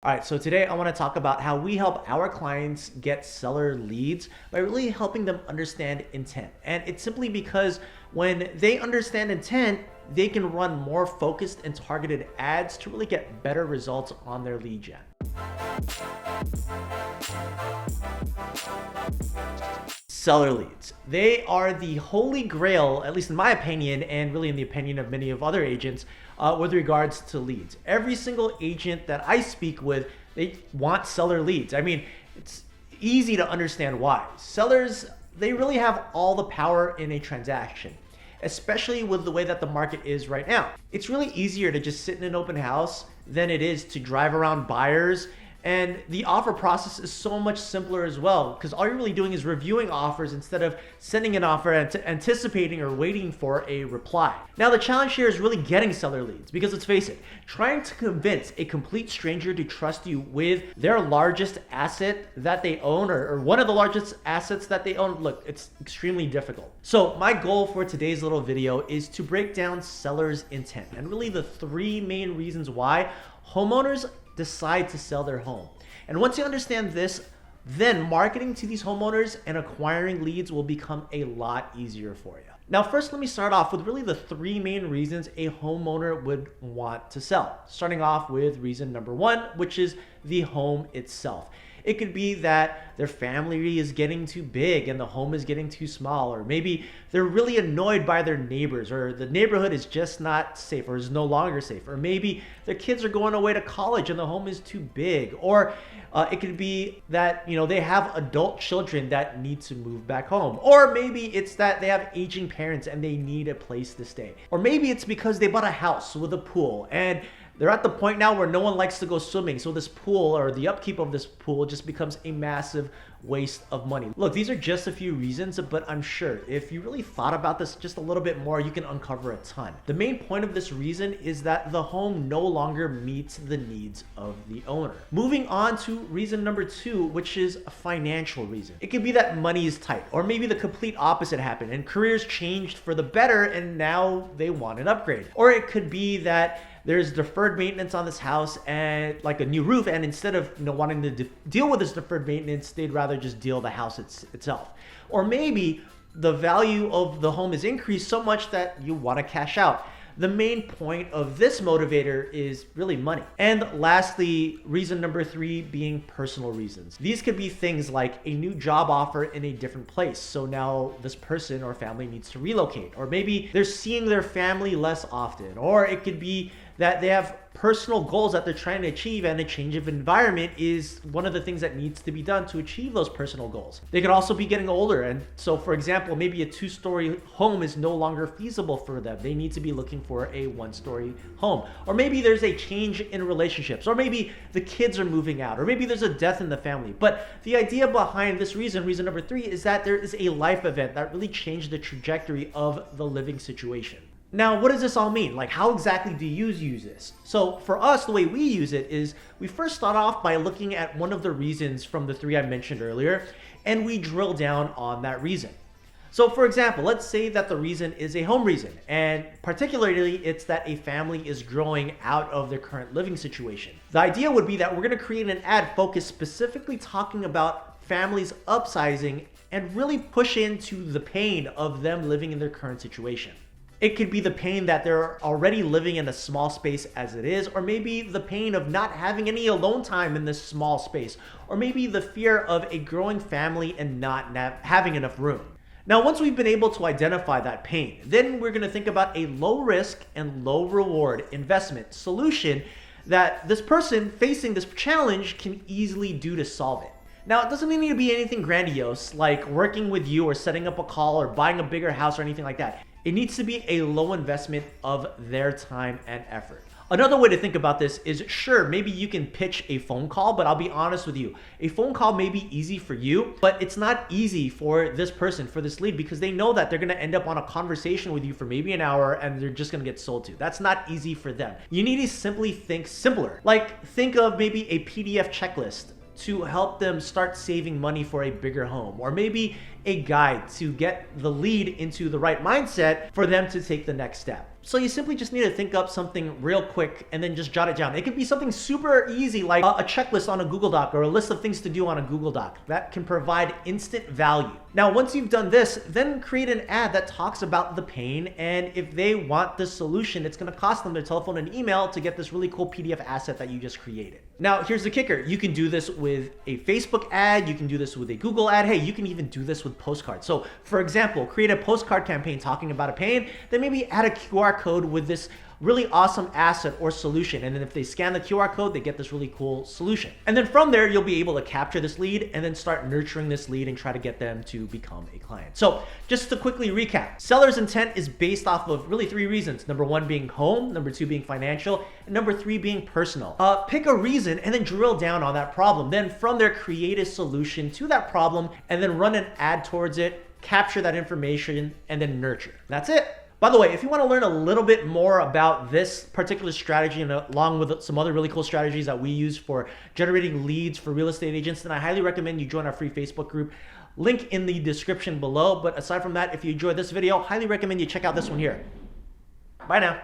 All right, so today I want to talk about how we help our clients get seller leads by really helping them understand intent. And it's simply because when they understand intent, they can run more focused and targeted ads to really get better results on their lead gen. Seller leads. They are the holy grail, at least in my opinion, and really in the opinion of many of other agents, with regards to leads. Every single agent that I speak with, they want seller leads. I mean, it's easy to understand why. Sellers, they really have all the power in a transaction, especially with the way that the market is right now. It's really easier to just sit in an open house than it is to drive around buyers. And the offer process is so much simpler as well, because all you're really doing is reviewing offers instead of sending an offer and anticipating or waiting for a reply. Now, the challenge here is really getting seller leads, because let's face it, trying to convince a complete stranger to trust you with their largest asset that they own, or one of the largest assets that they own, look, it's extremely difficult. So my goal for today's little video is to break down seller's intent and really the three main reasons why homeowners decide to sell their home. And once you understand this, then marketing to these homeowners and acquiring leads will become a lot easier for you. Now, first, let me start off with really the three main reasons a homeowner would want to sell. Starting off with reason number one, which is the home itself. It could be that their family is getting too big and the home is getting too small, or maybe they're really annoyed by their neighbors, or the neighborhood is just not safe or is no longer safe, or maybe their kids are going away to college and the home is too big, or it could be that they have adult children that need to move back home, or maybe it's that they have aging parents and they need a place to stay, or maybe it's because they bought a house with a pool and they're at the point now where no one likes to go swimming. So this pool, or the upkeep of this pool, just becomes a massive waste of money. Look, these are just a few reasons, but I'm sure if you really thought about this just a little bit more, you can uncover a ton. The main point of this reason is that the home no longer meets the needs of the owner. Moving on to reason number two, which is a financial reason. It could be that money is tight, or maybe the complete opposite happened and careers changed for the better and now they want an upgrade. Or it could be that there's deferred maintenance on this house and like a new roof, and instead of wanting to deal with this deferred maintenance, they'd rather just deal the house itself. Or maybe the value of the home is increased so much that you want to cash out. The main point of this motivator is really money. And lastly, reason number three being personal reasons. These could be things like a new job offer in a different place. So now this person or family needs to relocate, or maybe they're seeing their family less often, or it could be that they have personal goals that they're trying to achieve, and a change of environment is one of the things that needs to be done to achieve those personal goals. They could also be getting older, and so for example, maybe a 2-story home is no longer feasible for them. They need to be looking for a 1-story home. Or maybe there's a change in relationships, or maybe the kids are moving out, or maybe there's a death in the family. But the idea behind this reason number three, is that there is a life event that really changed the trajectory of the living situation. Now, what does this all mean? Like, how exactly do you use this? So for us, the way we use it is we first start off by looking at one of the reasons from the three I mentioned earlier, and we drill down on that reason. So for example, let's say that the reason is a home reason, and particularly it's that a family is growing out of their current living situation. The idea would be that we're going to create an ad focused specifically talking about families upsizing and really push into the pain of them living in their current situation. It could be the pain that they're already living in a small space as it is, or maybe the pain of not having any alone time in this small space, or maybe the fear of a growing family and not having enough room. Now, once we've been able to identify that pain, then we're going to think about a low risk and low reward investment solution that this person facing this challenge can easily do to solve it. Now, it doesn't need to be anything grandiose like working with you or setting up a call or buying a bigger house or anything like that. It needs to be a low investment of their time and effort. Another way to think about this is, sure, maybe you can pitch a phone call, but I'll be honest with you. A phone call may be easy for you, but it's not easy for this person, for this lead, because they know that they're gonna end up on a conversation with you for maybe an hour and they're just gonna get sold to. That's not easy for them. You need to simply think simpler. Like, think of maybe a PDF checklist to help them start saving money for a bigger home, or maybe a guide to get the lead into the right mindset for them to take the next step. So you simply just need to think up something real quick and then just jot it down. It could be something super easy like a checklist on a Google Doc or a list of things to do on a Google Doc that can provide instant value. Now, once you've done this, then create an ad that talks about the pain, and if they want the solution, it's gonna cost them their telephone and email to get this really cool PDF asset that you just created. Now, here's the kicker. You can do this with a Facebook ad, you can do this with a Google ad, hey, you can even do this with postcards. So for example, create a postcard campaign talking about a pain, then maybe add a QR code with this really awesome asset or solution. And then if they scan the QR code, they get this really cool solution. And then from there, you'll be able to capture this lead and then start nurturing this lead and try to get them to become a client. So just to quickly recap, seller's intent is based off of really 3 reasons. Number 1 being home, number 2 being financial, and number 3 being personal. Pick a reason and then drill down on that problem. Then from there, create a solution to that problem and then run an ad towards it, capture that information, and then nurture. That's it. By the way, if you want to learn a little bit more about this particular strategy and along with some other really cool strategies that we use for generating leads for real estate agents, then I highly recommend you join our free Facebook group. Link in the description below. But aside from that, if you enjoyed this video, highly recommend you check out this one here. Bye now.